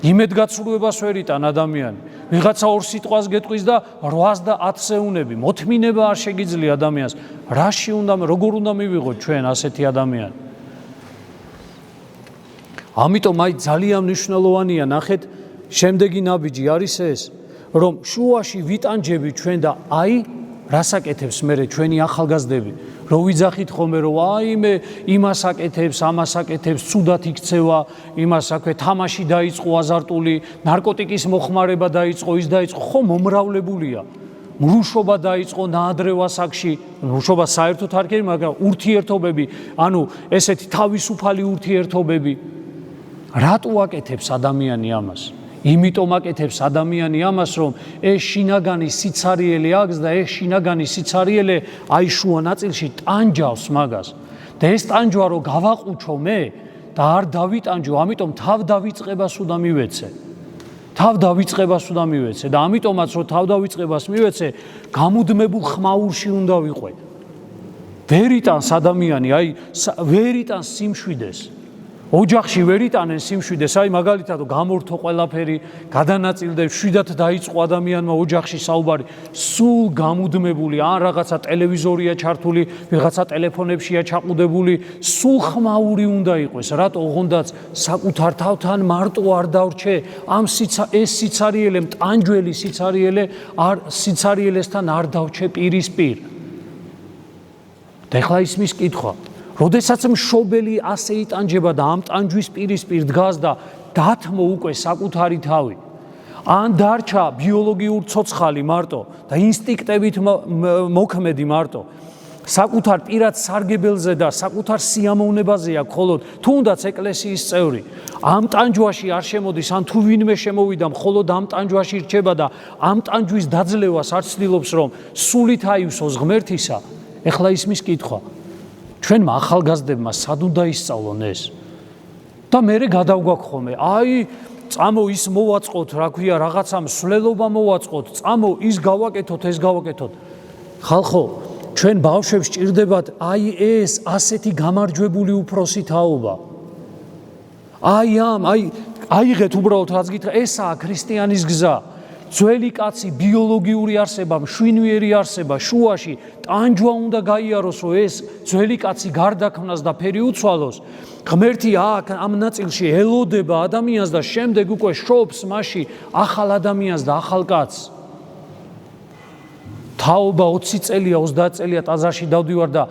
იმედგაცრუებას ვერ იტან ადამიანი. ვიღაცა ორ სიტყვას გეტყვის და 8-ს და 10-ს ეუნები. მოთმინება არ შეგიძლია ადამიანს. რაში უნდა, როგორ უნდა მივიღოთ ჩვენ ასეთი ადამიანი? ამიტომ აი ძალიან მნიშვნელოვანია, ნახეთ, შემდეგი ნაბიჯი არის ეს, რომ შუაში ვიტანჯები ჩვენ და აი რას აკეთებს მერე ჩვენი ახალგაზრდები, რო ვიძახით ხოლმე, რომ აი მე იმას აკეთებს, ამას აკეთებს, ცუდად იქცევა, იმას აქვე თამაში დაიწყო აზარტული, ნარკოტიკის მოხმარება დაიწყო, ის დაიწყო, ხო მომრავლებულია. მრუშობა დაიწყო ნაადრევ ასაკში, მრუშობა საერთოდ არ კი, მაგრამ ურთიერთობები, ანუ ესეთი თავისუფალი ურთიერთობები. რატო აკეთებს ადამიანი ამას? იმიტომ აკეთებს ადამიანი ამას, რომ ეს შინაგანი სიცარიელე აქვს და ეს შინაგანი სიცარიელე აი შუა ნაწილში ტანჯავს მაგას. და ეს ტანჯვა რო გავაყუჩო მე და არ დავიტანჯო, ამიტომ თავდავიწყებას უნდა მივეცე. თავდავიწყებას უნდა მივეცე და ამიტომაც რომ თავდავიწყებას მივეცე, გამუდმებულ ხმაურში უნდა ვიყვე. ვერ იტანს ადამიანი, აი ვერ იტანს სიმშვიდეს. ოჯახში ვერ იტანენ სიმშვიდეს, აი მაგალითად გამორთო ყველაფერი, გადანაწილდა, შვიდათ დაიწყო ადამიანმა ოჯახში საუბარი, სულ გამუდმებული, ან რაღაცა ტელევიზორია ჩართული, ვიღაცა ტელეფონებშია ჩაყუდებული, სულ ხმაური უნდა იყოს, რატო ოღონდაც საკუთარ თავთან მარტო არ დავრჩე, ამ ეს სიცარიელე, მტანჯველი სიცარიელე, სიცარიელესთან არ დავრჩე პირისპირ. და ეხლა ისმის კითხვა, როდესაც მშობელი ასე იტანჯება და ამ ტანჯვის პირისპირ დგას და დათმო უკვე საკუთარი თავი, ან დარჩა ბიოლოგიურ ცოცხალი მარტო და ინსტინქტებით მოქმედი მარტო, საკუთარ პირად სარგებელზე და საკუთარ სიამოვნებაზე აქვს მხოლოდ თუნდაც ეკლესიის წევრი. ამ ტანჯვაში არ შემოდის, ან თუ ვინმე შემოვიდა, მხოლოდ ამ ტანჯვაში რჩება და ამ ტანჯვის დაძლევას არ ცდილობს, რომ სულით აივსოს ღმერთისა. ეხლა ისმის კითხვა. ჩვენმა ახალგაზრდებმა სად უნდა ისწავლონ ეს? და მერე გადავგვაქვს ხოლმე. წამო ის მოვაწყოთ, რა ქვია, რაღაცა მსვლელობა მოვაწყოთ, წამო ის გავაკეთოთ, ეს გავაკეთოთ. ხალხო, ჩვენ ბავშვებს ჭირდებათ ეს ასეთი გამარჯვებული უფროსი თაობა. აიღეთ უბრალოდ რაც გითხრა, ესაა ქრისტიანის გზა. ძველი კაცი ბიოლოგიური არსება, მშვინვიერი არსება, შუაში ტანჯვა უნდა გაიაროს, რომ ეს ძველი კაცი გარდაქმნას და ფერი უცვალოს. ღმერთი აქ ამ ნაწილში ელოდება ადამიანს და შემდეგ უკვე შობს მასში ახალ ადამიანს და ახალ კაცს. თაობა 20 წელია, 30 წელია ტაძარში დავდივარ და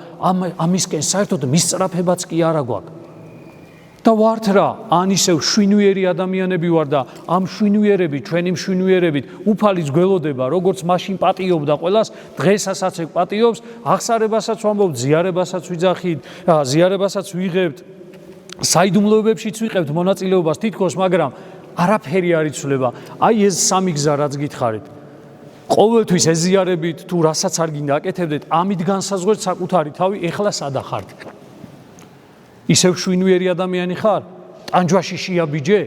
ამისკენ საერთოდ მისწრაფებაც კი არა გვაქვს. და ვართ რა, ან ისევ შვინვიერი ადამიანები ვარ და ამ შვინვიერებით, ჩვენი შვინვიერებით უფალიც გველოდება, როგორც მაშინ პატიობდა ყველას, დღესაც პატიობს, აღსარებასაც ვამბობ, ზიარებასაც ვიძახით, ზიარებასაც ვიღებთ, საიდუმლოებებშიც ვიყევთ მონაწილეობას თითქოს, მაგრამ არაფერი არ იცვლება. ეს სამი გზა რაც გითხარით. ყოველთვის ეზიარებით თუ რასაც არ გინდა აკეთებდეთ, ამით განსაზღვრეთ საკუთარი თავი, ეხლა სადა ხართ? ისევ შვინვიერი ადამიანი ხარ? ტანჯვაში შეაბიჯე?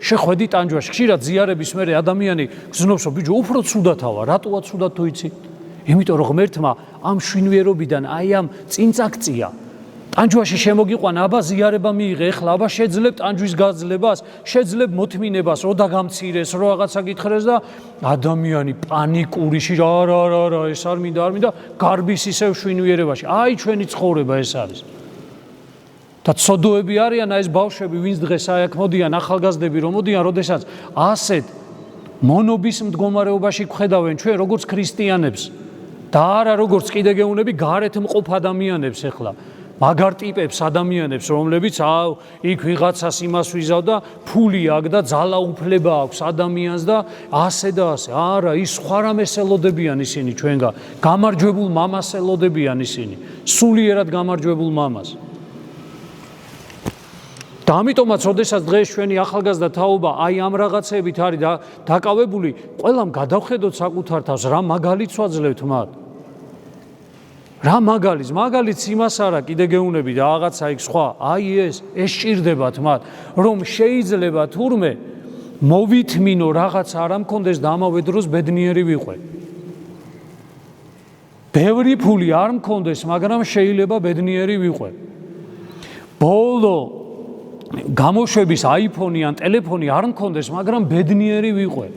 შეხვედი ტანჯვაში, ხშირად ზიარების მერე ადამიანი გზნობს, რომ ბიჭო, უფრო ცუდათავა, რატოა ცუდად თუ იცი? იმიტომ რომ ღმერთმა ამ შვინვიერობიდან ამ წინწაკწია. ტანჯვაში შემოგიყვანა, აბა ზიარება მიიღე, ეხლა აბა შეძლებ ტანჯვის გაძლებას, შეძლებ მოთმინებას, რო დაგამცირეს, რო რაღაცა გითხრეს და ადამიანი პანიკურიში, რა, ეს არ მინდა, გარბის ისევ შვინვიერებაში. ჩვენი ცხოვრება ეს არის. და ცოდოები არიან ეს ბავშვები, ვინც დღეს აქ მოდიან, ახალგაზრდები რომ მოდიან, როდესაც ასეთ მონობის მდგომარეობაში გვხედავენ ჩვენ როგორც ქრისტიანებს და არა როგორც კიდე გეუნები გარეთ მყოფ ადამიანებს ეხლა. მაგარ ტიპებს ადამიანებს, რომლებიც იქ ვიღაცას იმას ვიზავ და ფული აქვს და ძალაუფლება აქვს ადამიანს და ასე და ასე. არა, ის სხვა რამეს ელოდებიან ისინი ჩვენგან. გამარჯვებულ მამას ელოდებიან ისინი. სულიერად გამარჯვებულ მამას. და ამიტომაც, როდესაც დღეს ჩვენი ახალგაზრდა თაობა ამ რაღაცებით არის დაკავებული, ყველამ გადავხედოთ საკუთარ თავს, რა მაგალითს ვაძლევთ მათ. რა მაგალითს იმას არა, კიდე გეუნები და რაღაცა იქ სხვა, ეს სჭირდებათ მათ, რომ შეიძლება თურმე მოვითმინო რაღაცა არ ამქონდეს და ამავე დროს ბედნიერი ვიყვე. ბევრი ფული არ მქონდეს, მაგრამ შეიძლება ბედნიერი ვიყვე. ბოლო გამოშვების iPhone ან ტელეფონი არ მქონდეს, მაგრამ ბედნიერი ვიყვე.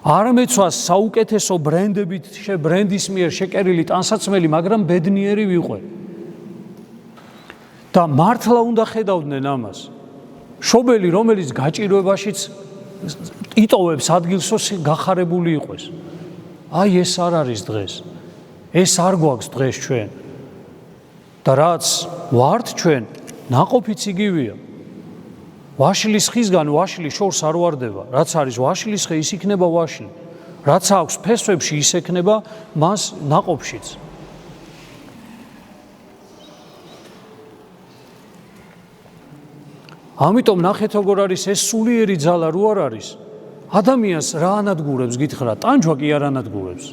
არ მეცვას საუკეთესო ბრენდებით ბრენდის მიერ შეკერილი ტანსაცმელი, მაგრამ ბედნიერი ვიყვე. და მართლა უნდა ხედავდნენ ამას. შობელი, რომელიც გაჭირვებაშიც იტოვებს ადგილს, გახარებული იყოს. ეს არ არის დღეს. ეს არ გვაქვს დღეს ჩვენ. და რაც ვართ ჩვენ, ნაყოფიც იგივეა. ვაშლის ხისგან ვაშლი შორს არ ვარდება. რაც არის ვაშლის ხე, ის იქნება ვაშლი. რაც აქვს ფესვებში, ის ექნება მას ნაყოფშიც. ამიტომ ნახეთ როგორ არის ეს სულიერი ძალა რო არ არის. ადამიანს რა ანადგურებს გითხრა? ტანჯვა კი არ ანადგურებს.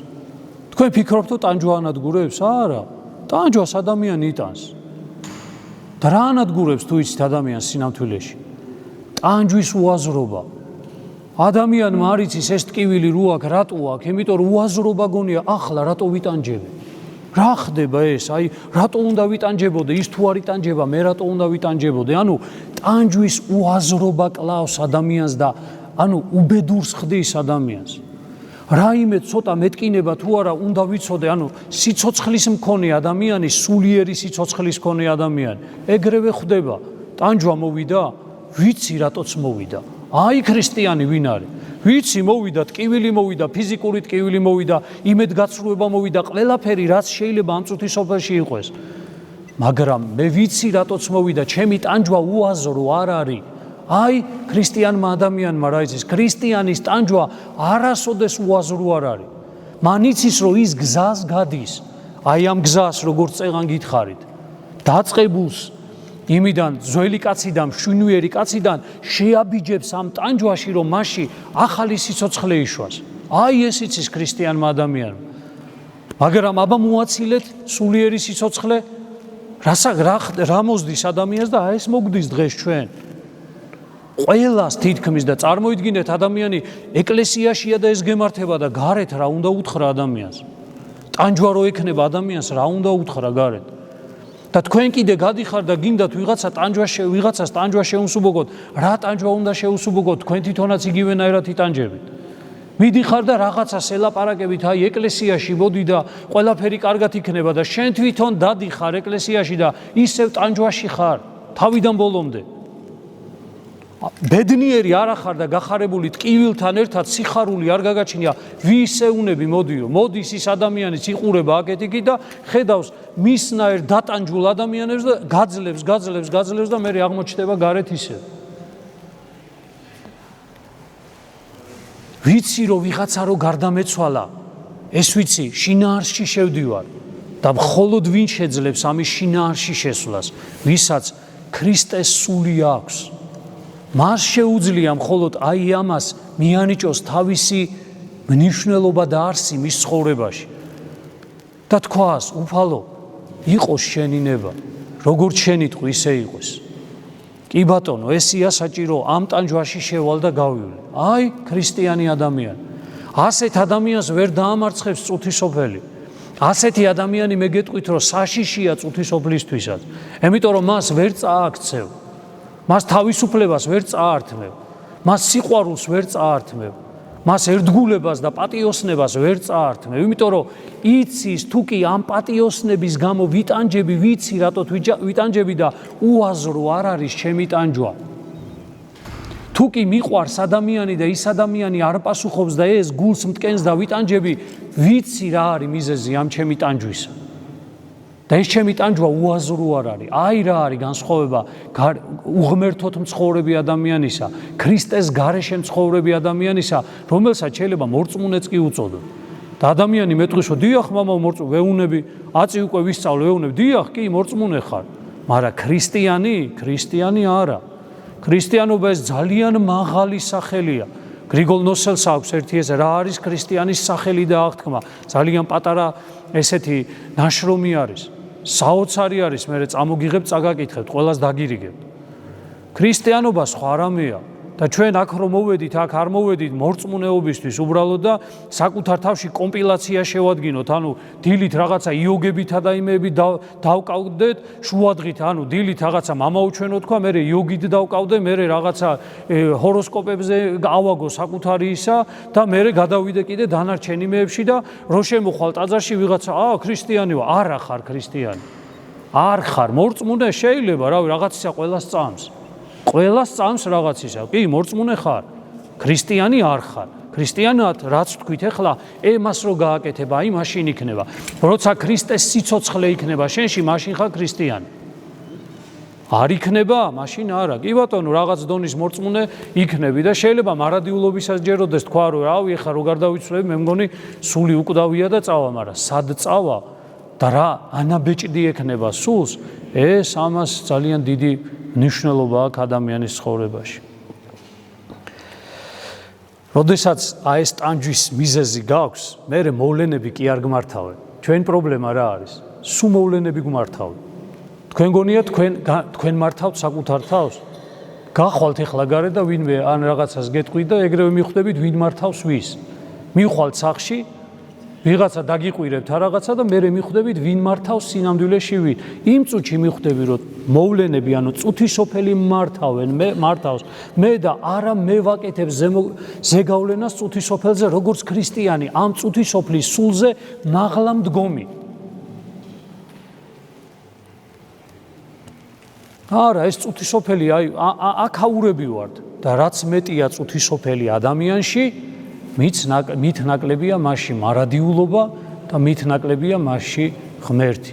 თქვენ ფიქრობთ, რომ ტანჯვა ანადგურებს? არა. ტანჯვას ადამიანი იტანს. და რა ანადგურებს თუ იცით ადამიანს სინამდვილეში? ტანჯვის უაზრობა. ადამიანმა არ იცის ეს ტკივილი რო აქვს, რატო აქვს? იმიტომ რომ უაზრობა გონია, ახლა რატო ვიტანჯები? რა ხდება ეს? რატო უნდა ვიტანჯებოდე? ის თუ არ იტანჯება, მე რატო უნდა ვიტანჯებოდე? ტანჯვის უაზრობა კლავს ადამიანს და უბედურს ხდის ადამიანს. რაიმე ცოტა მეტკინება თუ არა უნდა ვიცოდე, სიცოცხლის მქონე ადამიანი, სულიერი სიცოცხლის მქონე ადამიანი. ეგრევე ხდება. ტანჯვა მოვიდა, ვიცი რატოც მოვიდა. ქრისტიანი ვინ არის? ვიცი მოვიდა, ტკივილი მოვიდა, ფიზიკური ტკივილი მოვიდა, იმედგაცრუება მოვიდა, ყველაფერი რაც შეიძლება ამ წუთის სოფელში იყოს. მაგრამ მე ვიცი რატოც მოვიდა, ჩემი ტანჯვა უაზრო არ არის. ქრისტიანმა ადამიანმა რა იცის? ქრისტიანის ტანჯვა არასოდეს უაზრო არ არის. მან იცის, რომ ის გზას გადის. აი ამ გზას როგორც წეღან გითხარით დაწყებულს იმიდან ძველი კაციდან მშვენიერი კაციდან შეაბიჯებს ამ ტანჯვაში რომ მასში ახალი სიცოცხლე იშვას აი ეს იცის ქრისტიანმა ადამიანმა მაგრამ აბა მოაცილეთ სულიერი სიცოცხლე რა მოსდის ადამიანს და აი ეს მოგდის დღეს ჩვენ ყველას თითქმის და წარმოიდგინეთ ადამიანი ეკლესიაშია და ეს გემართება და გარეთ რა უნდა უთხრა ადამიანს ტანჯვა რო ექნება ადამიანს რა უნდა უთხრა გარეთ და თქვენ კიდე გადიხარ და გინდათ ვიღაცას ტანჯვა შეუსუბოგოთ რა ტანჯვა უნდა შეუსუბოგოთ თქვენ თვითონაც იგივენაირად იტანჯებით მიდიხარ და რაღაცას ელაპარაკებით აი ეკლესიაში მოდი და ყველაფერი კარგად იქნება და შენ თვითონ დადიხარ ეკლესიაში და ისევ ტანჯვაში ხარ თავიდან ბოლომდე ბედნიერი არ ახარ და გახარებული ტკივილთან ერთად სიხარული არ გაგაჩნია ვისეუნები მოდიო მოდის ის ადამიანიც იყურება აქეთ-იქ და ხედავს მისნაერ დატანჯულ ადამიანებს და გაძლევს და მე აღმოჩნდება გარეთ ისე ვიცი რომ ვიღაცა რო გარდამეცვალა ეს ვიცი შინაარსში შევდივარ და მხოლოდ ვინ შეძლებს ამის შინაარსში შესვლას ვისაც ქრისტეს სული აქვს მას შეუძლია მხოლოდ აი ამას მიანიჭოს თავისი მნიშვნელობა და არსი მის ცხოვრებაში და თქვას უფალო იყოს შენი ნება როგორც შენი თქო ისე იყოს კი ბატონო ესია საჭირო ამ ტანჯვაში შევალ და გავივლე აი ქრისტიანი ადამიანი ასეთ ადამიანს ვერ დაამარცხებს წუთისოფელი ასეთი ადამიანი მე გეტყვით რომ საშიშია წუთისოფლისთვისაც იმიტომ რომ მას ვერ წააქცევ მას თავისუფლებას ვერ წაართმევ მას სიყვარულს ვერ წაართმევ მას ერთგულებას და პატიოსნებას ვერ წაართმევ იმიტომ რომ იცის თუ კი ამ პატიოსნების გამო ვიტანჯები ვიცი რატო ვიტანჯები და უაზრო არ არის ჩემი ტანჯვა თუ კი მიყვარს ადამიანი და ის ადამიანი არ პასუხობს და ეს გულს მტკენს და ვიტანჯები ვიცი რა არის მიზეზი ამ ჩემი ტანჯვისა და ეს ჩემი ტანჯვა უაზრო არ არის აი რა არის განსხვავება უღმერთოთ მცხოვრები ადამიანისა ქრისტეს გარეშე მცხოვრები ადამიანისა რომელსაც შეიძლება მორწმუნეც კი უწოდოთ და ადამიანი მეტყვის რომ დიახ მამა მორწმუნე ვეუნები აწი უკვე ვისწავლე ვეუნები დიახ კი მორწმუნე ხარ მაგრამ ქრისტიანი არა ქრისტიანობა ეს ძალიან მაღალი სახელია გრიგოლ ნოსელს აქვს ერთი ეს რა არის ქრისტიანის სახელი და აღთქმა ძალიან პატარა ესეთი ნაშრომი არის საოცარი არის მე წამოგიღებ წაგაკითხებთ ყველას დაგირიგებთ ქრისტიანობა სხვა რამეა და ჩვენ აქ რომ მოვედით აქ არ მოვედით მორწმუნეობისთვის უბრალოდ და საკუთარ თავში კომპილაცია შევადგინოთ ანუ დილით რაღაცა იოგებითა და იმეებით დავკავდეთ შუადღით ანუ დილით რაღაცა მამაუჩვენო თქვა მე იოგით დავკავდე მე რაღაცა ჰოროსკოპებზე ავაგო საკუთარი ისა და მე გადავიდე კიდე დანარჩენ იმეებში და რო შემოხვალ ტაძარში ვიღაცა ქრისტიანი ვარ არა ხარ ქრისტიანი არ ხარ მორწმუნე შეიძლება რავი რაღაცა ყველას წამს ყველას წამს რაღაცისა კი მორწმუნე ხარ ქრისტიანი არ ხარ ქრისტიანად რაც თქვით ახლა ემას რო გააკეთება აი მაშინ იქნება როცა ქრისტეს სიცოცხლე იქნება შენში მაშინ ხარ ქრისტიანი არ იქნება მაშინ არა კი ბატონო რაღაც დონის მორწმუნე იქნები და შეიძლება მარადიულობისას ჯეროდეს თქვა რომ რავი ახლა რო გარდავიცვლები მე მგონი სული უკვდავია და წავა მაგრამ სად წავა და რა ანაბეჭდი ექნება სულს ეს ამას ძალიან დიდი ნიშნულობა აქვს ადამიანის ცხოვრებაში. როდესაც აი ეს ტანჯვის მიზეზი გაქვს, მე მოვლენები კი არ გმართავენ. ჩვენ პრობლემა რა არის? სულ მოვლენები გმართავენ. თქვენ გონიათ თქვენ მართავთ საკუთარ თავს? გახვალთ ეხლა გარე და ვინმე ან რაღაცას გეტყვით და ეგრევე მიხვდებით ვინ მართავს ვის. მივხვალთ სახში ვიღაცა დაგიყვირებთ რაღაცა და მე მიხვდებით ვინ მართავს სინამდვილეში ვინ. იმ წუთში მიხვდები რომ მოვლენები ანუ წუთისოფელი მართავს მე და არა მე ვაკეთებ ზეგავლენას წუთისოფელზე როგორც ქრისტიანი ამ წუთისოფლის სულზე მაღლა მდგომი. არა ეს წუთისოფელი აი აქაურები ვართ და რაც მეტია წუთისოფელი ადამიანში მით ნაკლებია მასში მარადიულობა და მით ნაკლებია მასში ღმერთი.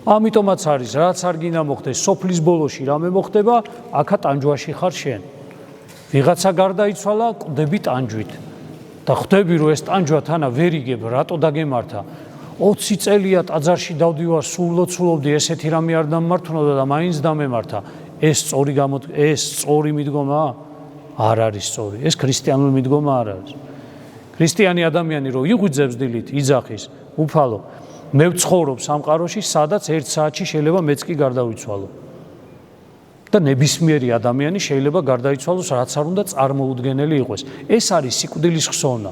ამიტომაც არის რაც არ გინდა მოხდეს სოფლის ბოლოში რამე მოხდება აქა ტანჯვაში ხარ შენ. ვიღაცა გარდაიცვალა ყვდები ტანჯვით და ხვდები რომ ეს ტანჯვა თანა ვერ იგებ რატო დაგემართა 20 წელია ტაძარში დავდივარ, სულობდი, ესეთი რამე არ დამმართვნოდა და მაინც დამემართა. ეს სწორი მიდგომაა? არ არის სწორი. ეს ქრისტიანული მიდგომა არ არის. ქრისტიანი ადამიანი რო იღვიძებს დილით, იძახის, უფალო, მე ვცხოვრობ სამყაროში, სადაც 1 საათში შეიძლება მეც კი გარდავიცვალო. და ნებისმიერი ადამიანი შეიძლება გარდაიცვალოს, რაც არ უნდა წარმოუდგენელი იყოს. ეს არის სიკვდილის ხსოვნა.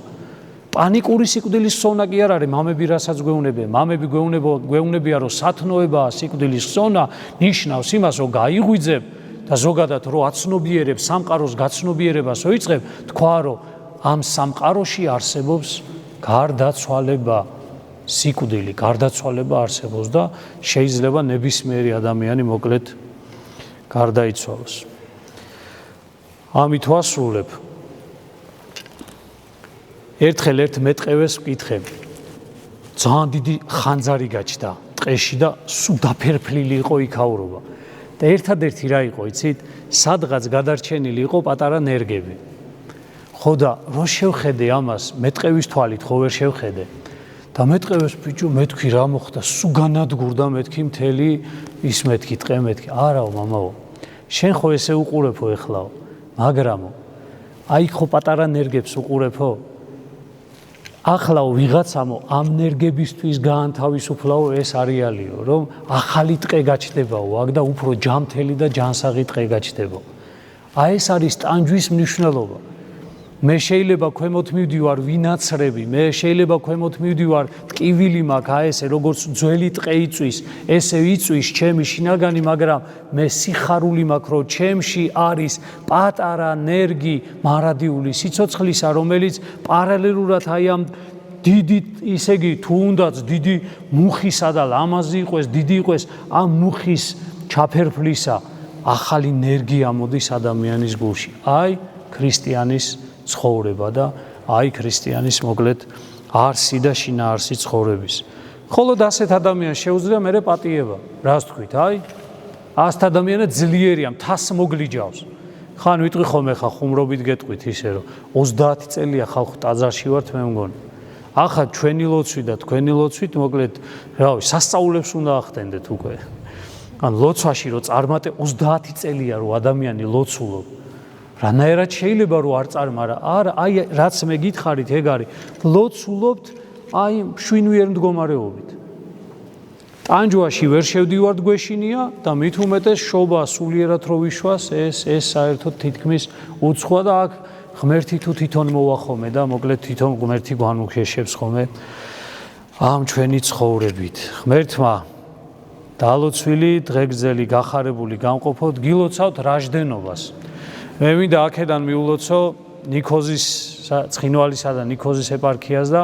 პანიკური სიკვდილის ხსოვნა კი არ არის, მამები რასაც გვეუბნებიან, მამები გვეუბნებიან, რომ სათნოებაა სიკვდილის ხსოვნა, ნიშნავს იმას, რომ გაიღვიძებ და ზოგადად რომ აცნობიერებ სამყაროს გაცნობიერებას ოიწყებ, თქვა რომ ამ სამყაროში არსებობს გარდაცვალება, სიკვდილი, გარდაცვალება არსებობს და შეიძლება ნებისმიერი ადამიანი მოკლედ გარდაიცვალოს. ამით ვასრულებ. ერთხელ ერთ მეტყევეს ვკითხები. ძალიან დიდი ხანძარი გაჩნდა ტყეში და სულ დაფერფლილი იყო იქაურობა. და ერთადერთი რა იყო, იცით? სადღაც გადარჩენილი იყო პატარა ნერგები. ხო და რო შევხედე ამას, მეტყევის თვალით ხო ვერ შევხედე. და მეტყევეს ბიჭო, მეთქი რა მოხდა? სულ განადგურდა მეთქი მთელი ის მეთქი, ტყე მეთქი. არაო მამაო. შენ ხო ესე უყურებო ეხლაო, მაგრამო. აი ხო პატარა ნერგებს უყურებო? ახლაო ვიღაცამო ამ ნერგებისთვის გაანთავისუფლაო ეს არეალიო, რომ ახალი ტყე გაჩნდებაო აქ და უფრო ჯამთელი და ჯანსაღი ტყე გაჩნდებაო. აი ეს არის ტანჯვის მნიშვნელობა. მე შეიძლება ქვემოთ მივდივარ ვინაცრები, მე შეიძლება ქვემოთ მივდივარ ტკივილი მაქვს, აი ესე როგორც ძველი ტყე იწვის, ესე იწვის ჩემი შინაგანი, მაგრამ მე სიხარული მაქვს, რომ ჩემში არის პატარა ნერგი მარადიული სიცოცხლისა, რომელიც პარალელურად აი ამ დიდი, ისე იგი თუ უნდაც დიდი მუხისა და ლამაზი იყოს, დიდი იყოს, ამ მუხის ჩაფერფლისა ახალი ნერგი ამოდის ადამიანის გულში. აი ქრისტიანის ცხოვრება და აი ქრისტიანის მოკლედ არსი და შინაარსი ცხოვრების. ხოლო ასეთ ადამიანს შეუძლია მერე პატიება. რას თქვით? აი ასეთ ადამიანად ძლიერია, მთას მოგლიჯავს. ხან ვიტყვი ხოლმე ხა ხუმრობით გეტყვით ისე რომ 30 წელია ხალხ ტაძარში ვართ მე მგონი. ახლა ჩვენი ლოცვი და თქვენი ლოცვით მოკლედ რავი სასწაულებს უნდა ახდენდეთ უკვე. ან ლოცვაში რომ წარმატე 30 წელია რომ ადამიანი ლოცულობ. რანაირად შეიძლება რომ არ წარმარა? არა, აი რაც მე გითხარით ეგ არის. ლოცულობთ აი შვინვიერ მდგომარეობით. ტანჯვაში ვერ შევდივართ გვეშინია და მით უმეტეს შობა სულიერად რო ვიშვას, ეს საერთოდ თითქმის უცხოა და აქ ღმერთი თუ თვითონ მოვა ხოლმე და მოკლედ თვითონ ღმერთი გვანუქეშებს ხოლმე ამ ჩვენი ცხოვრებით. ღმერთმა დალოცვილი, დღეგრძელი, გახარებული გამყოფოთ, გილოცავთ რაჟდენობას. მე მინდა აქედან მიულოცო ნიქოზის ცხინვალისა და ნიქოზის ეპარქიას და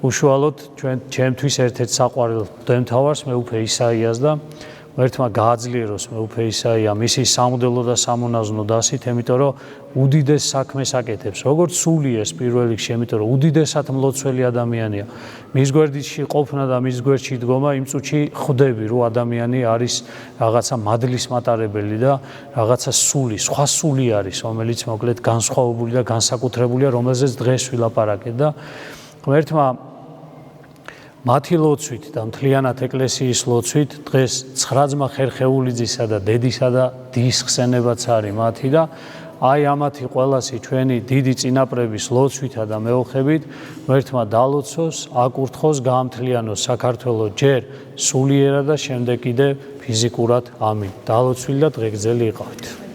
უშუალოდ ჩემთვის ერთ-ერთ საყვარელ მღვდელმთავარს მეუფე ისაიას და ღმერთმა გააძლიეროს მეუფე ისაია მისი სამუდელო და სამონაზვნო დასით, იმიტომ რომ უდიდეს საქმეს აკეთებს. როგორც სულიერს პირველ რიგში, იმიტომ რომ უდიდესად მლოცველი ადამიანია. მის გვერდში ყოფნა და მის გვერდში დგომა იმ წუთში ხვდები, რომ ადამიანი არის რაღაცა მადლის მატარებელი და რაღაცა სული, სხვა სული არის, რომელიც მოკლედ განსხვავებული და განსაკუთრებულია, რომელზეც დღეს ვილაპარაკეთ და ღმერთმა მათი ლოცვით და მთლიანად ეკლესიის ლოცვით დღეს 9 ძმა ხერხეულიძისა და დედისა და დის ხსენებაც არის მათი და აი ამათი ყველასი ჩვენი დიდი წინაპრების ლოცვითა და მეოხებით ღმერთმა დალოცოს, აკურთხოს, გაამთლიანოს საქართველო ჯერ სულიერად და შემდეგ კიდე ფიზიკურად. ამინ. დალოცვილი და დღეგრძელი იყავით.